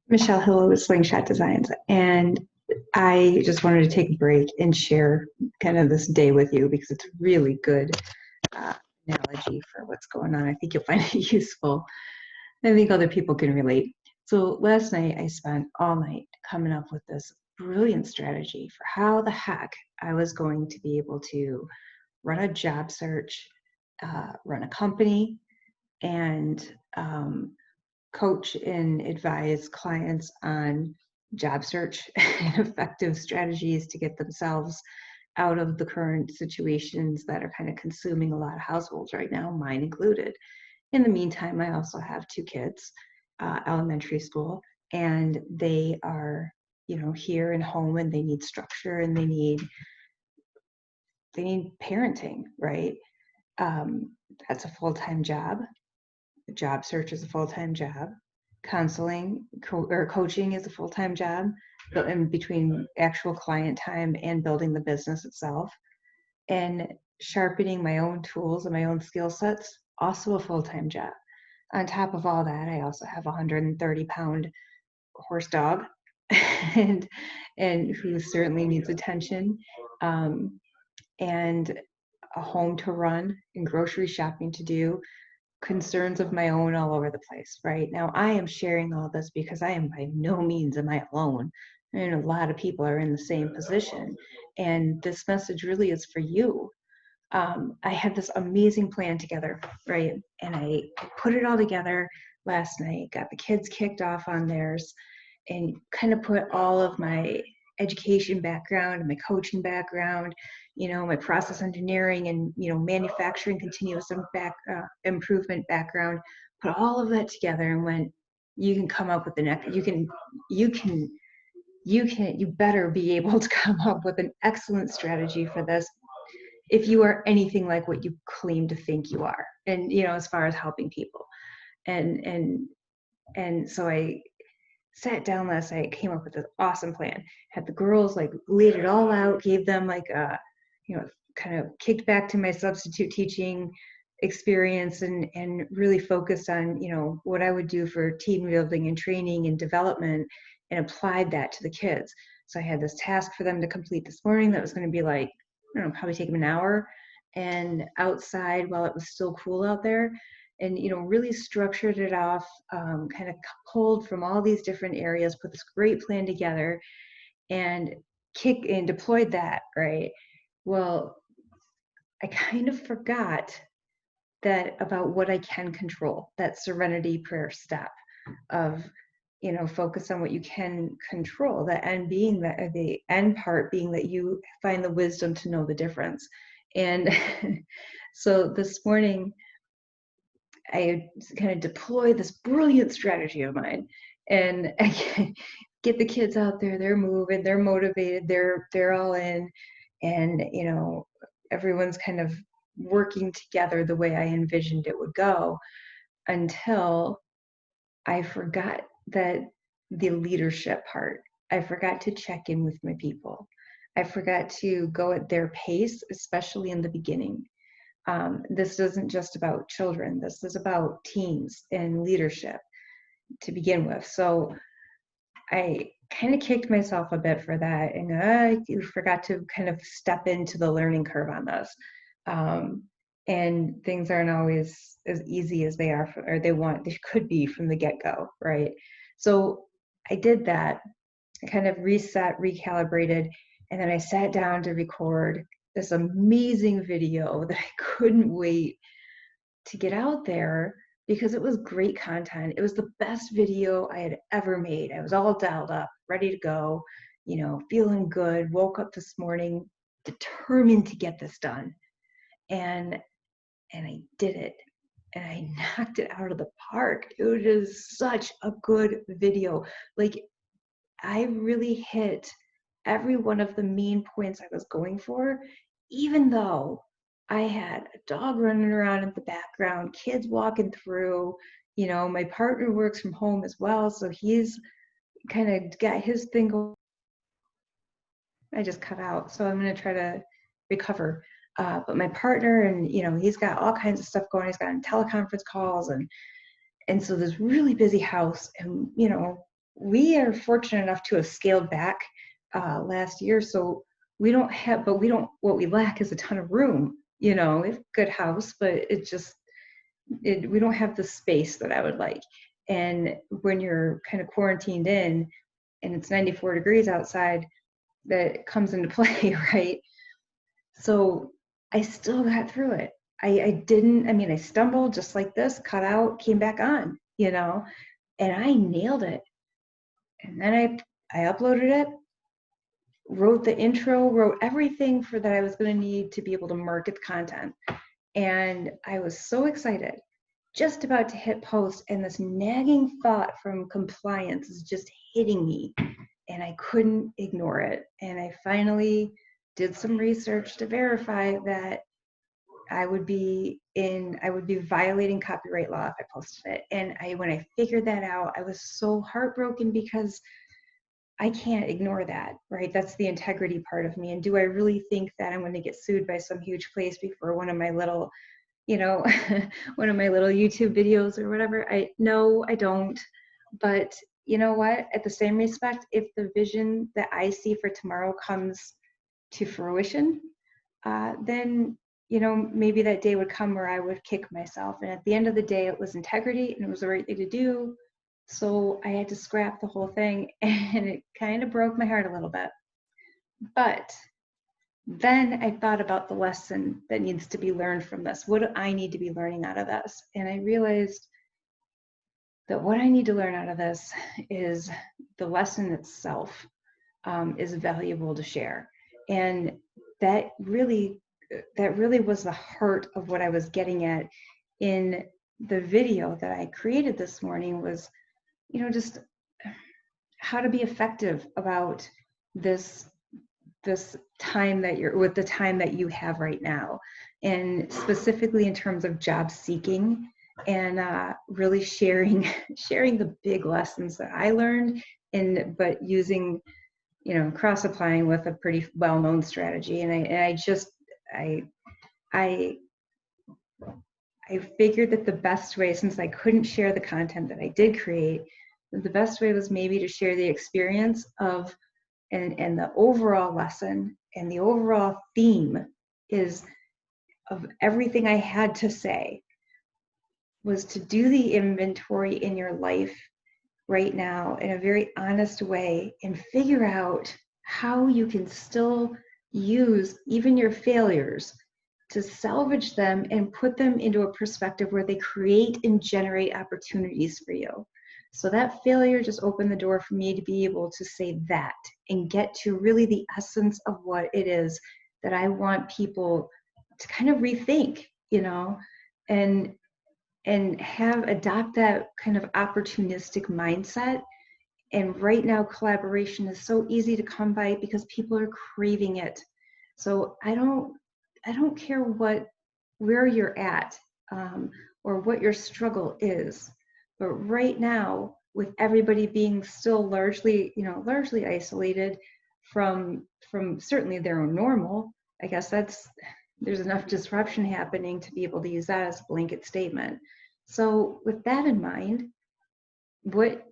Michelle Hill with Slingshot Designs, and I just wanted to take a break and share kind of this day with you because it's a really good uh, analogy for what's going on. I think you'll find it useful. I think other people can relate. So last night I spent all night coming up with this brilliant strategy for how the heck I was going to be able to run a job search, run a company, and coach and advise clients on job search and effective strategies to get themselves out of the current situations that are kind of consuming a lot of households right now, mine included. In the meantime, I also have two kids, elementary school, and they are, here and home, and they need structure and they need parenting, right? That's a full-time job. Job search is a full-time job. Counseling or coaching is a full-time job, but in between actual client time and building the business itself. And sharpening my own tools and my own skill sets, also a full-time job. On top of all that, I also have a 130-pound horse dog and who certainly needs attention, um, and a home to run and grocery shopping to do, concerns of my own all over the place. Right now I am sharing all this because I am by no means am I alone, and a lot of people are in the same position, and this message really is for you. I had this amazing plan together, right? And I put it all together last night, got the kids kicked off on theirs, and kind of put all of my education background and my coaching background, my process engineering and, manufacturing continuous improvement background, put all of that together and went, you can come up with the next, you better be able to come up with an excellent strategy for this if you are anything like what you claim to think you are, and as far as helping people. And and and so I sat down last night, came up with this awesome plan, had the girls like laid it all out, gave them like kind of kicked back to my substitute teaching experience, and really focused on what I would do for team building and training and development, and applied that to the kids. So I had this task for them to complete this morning that was going to be like, I don't know, probably take them an hour, and outside while it was still cool out there, and really structured it off, kind of pulled from all these different areas, put this great plan together, and kick and deployed that, right? Well, I kind of forgot that about what I can control, that serenity prayer step of focus on what you can control, the end being that the end part being that you find the wisdom to know the difference. And so this morning I kind of deploy this brilliant strategy of mine, and I get the kids out there, they're moving, they're motivated, they're all in, and everyone's kind of working together the way I envisioned it would go, until I forgot that the leadership part. I forgot to check in with my people. I forgot to go at their pace, especially in the beginning. This isn't just about children. This is about teams and leadership to begin with. So I kind of kicked myself a bit for that, and I forgot to kind of step into the learning curve on this. And things aren't always as easy as they are, or they could be from the get-go, right? So I did that. I kind of reset, recalibrated, and then I sat down to record this amazing video that I couldn't wait to get out there because it was great content. It was the best video I had ever made. I was all dialed up, ready to go, feeling good. Woke up this morning determined to get this done. And I did it. And I knocked it out of the park. It was such a good video. Like, I really hit every one of the main points I was going for, even though I had a dog running around in the background, kids walking through, my partner works from home as well, so he's kind of got his thing going. I just cut out, so I'm going to try to recover. But my partner, and he's got all kinds of stuff going. He's got teleconference calls, and so this really busy house, and we are fortunate enough to have scaled back last year. So we don't have, but we don't, what we lack is a ton of room. We have a good house, but we don't have the space that I would like. And when you're kind of quarantined in and it's 94 degrees outside, that comes into play, right? So I still got through it. I stumbled just like this, cut out, came back on, and I nailed it. And then I uploaded it, wrote the intro, wrote everything for that I was going to need to be able to market the content. And I was so excited, just about to hit post, and this nagging thought from compliance is just hitting me, and I couldn't ignore it. And I finally did some research to verify that I would be violating copyright law if I posted it. And when I figured that out, I was so heartbroken, because I can't ignore that, right? That's the integrity part of me. And do I really think that I'm going to get sued by some huge place before one of my little, one of my little YouTube videos or whatever? No, I don't. But you know what? At the same respect, if the vision that I see for tomorrow comes to fruition, then maybe that day would come where I would kick myself. And at the end of the day, it was integrity and it was the right thing to do. So I had to scrap the whole thing, and it kind of broke my heart a little bit. But then I thought about the lesson that needs to be learned from this. What do I need to be learning out of this? And I realized that what I need to learn out of this is the lesson itself is valuable to share. And that really was the heart of what I was getting at in the video that I created this morning, was just how to be effective about this time that the time that you have right now, and specifically in terms of job seeking, and really sharing the big lessons that I learned, but using cross applying with a pretty well-known strategy. And I figured that the best way, since I couldn't share the content that I did create, the best way was maybe to share the experience of and the overall lesson and the overall theme is of everything I had to say was to do the inventory in your life right now in a very honest way, and figure out how you can still use even your failures to salvage them and put them into a perspective where they create and generate opportunities for you. So that failure just opened the door for me to be able to say that and get to really the essence of what it is that I want people to kind of rethink, and adopt that kind of opportunistic mindset. And right now, collaboration is so easy to come by because people are craving it. So I don't care where you're at or what your struggle is. But right now, with everybody being still largely isolated from certainly their own normal, I guess there's enough disruption happening to be able to use that as a blanket statement. So with that in mind, by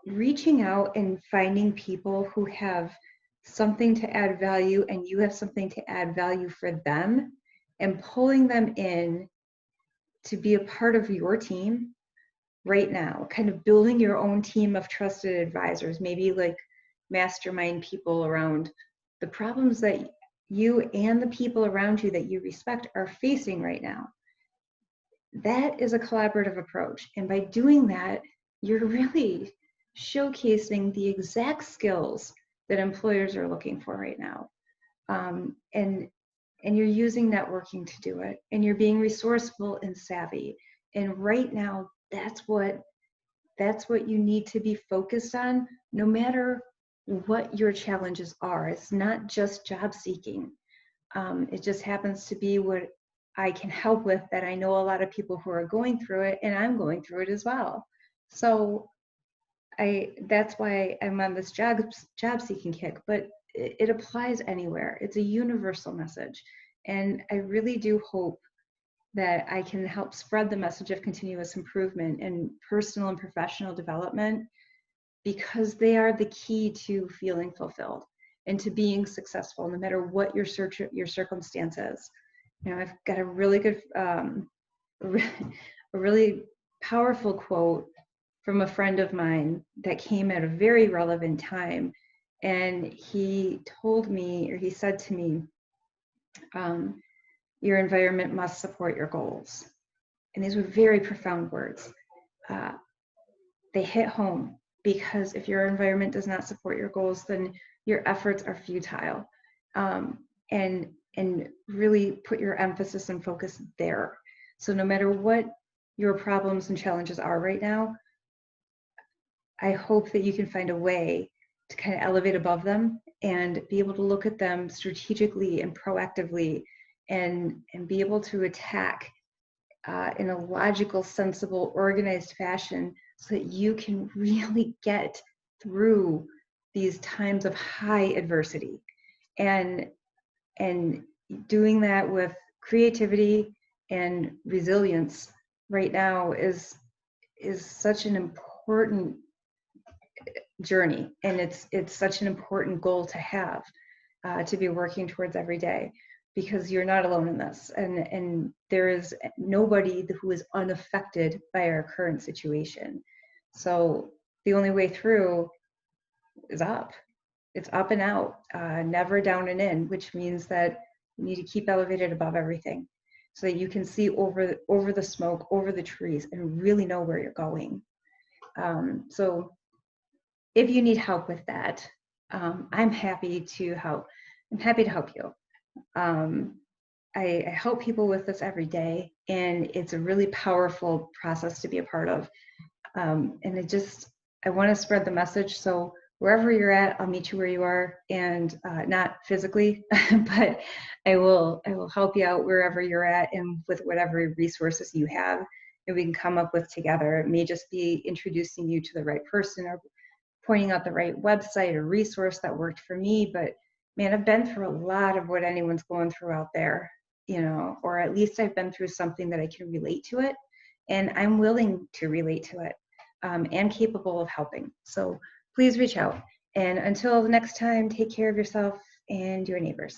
reaching out and finding people who have something to add value, and you have something to add value for them, and pulling them in to be a part of your team right now, kind of building your own team of trusted advisors, maybe like mastermind people around the problems that you and the people around you that you respect are facing right now. That is a collaborative approach. And by doing that, you're really showcasing the exact skills that employers are looking for right now. And you're using networking to do it, and you're being resourceful and savvy. And right now, that's what you need to be focused on, no matter what your challenges are. It's not just job seeking. It just happens to be what I can help with, that I know a lot of people who are going through it, and I'm going through it as well. So that's why I'm on this job seeking kick, but it applies anywhere. It's a universal message. And I really do hope that I can help spread the message of continuous improvement and personal and professional development because they are the key to feeling fulfilled and to being successful, no matter what your circumstance is. You know, I've got a really good, a really powerful quote from a friend of mine that came at a very relevant time. And he told me, or he said to me, your environment must support your goals. And these were very profound words. They hit home, because if your environment does not support your goals, then your efforts are futile. And really put your emphasis and focus there. So no matter what your problems and challenges are right now, I hope that you can find a way to kind of elevate above them and be able to look at them strategically and proactively, and be able to attack in a logical, sensible, organized fashion, so that you can really get through these times of high adversity. And doing that with creativity and resilience right now is such an important journey, and it's such an important goal to have, to be working towards every day, because you're not alone in this, and there is nobody who is unaffected by our current situation. So the only way through is up. It's up and out, never down and in, which means that you need to keep elevated above everything, so that you can see over the smoke, over the trees, and really know where you're going. So if you need help with that, I'm happy to help. I'm happy to help you. I help people with this every day, and it's a really powerful process to be a part of. And I want to spread the message. So wherever you're at, I'll meet you where you are, and not physically, but I will help you out wherever you're at, and with whatever resources you have, and we can come up with together. It may just be introducing you to the right person, or pointing out the right website or resource that worked for me. But man, I've been through a lot of what anyone's going through out there, you know, or at least I've been through something that I can relate to it, and I'm willing to relate to it, and capable of helping. So please reach out. And until next time, take care of yourself and your neighbors.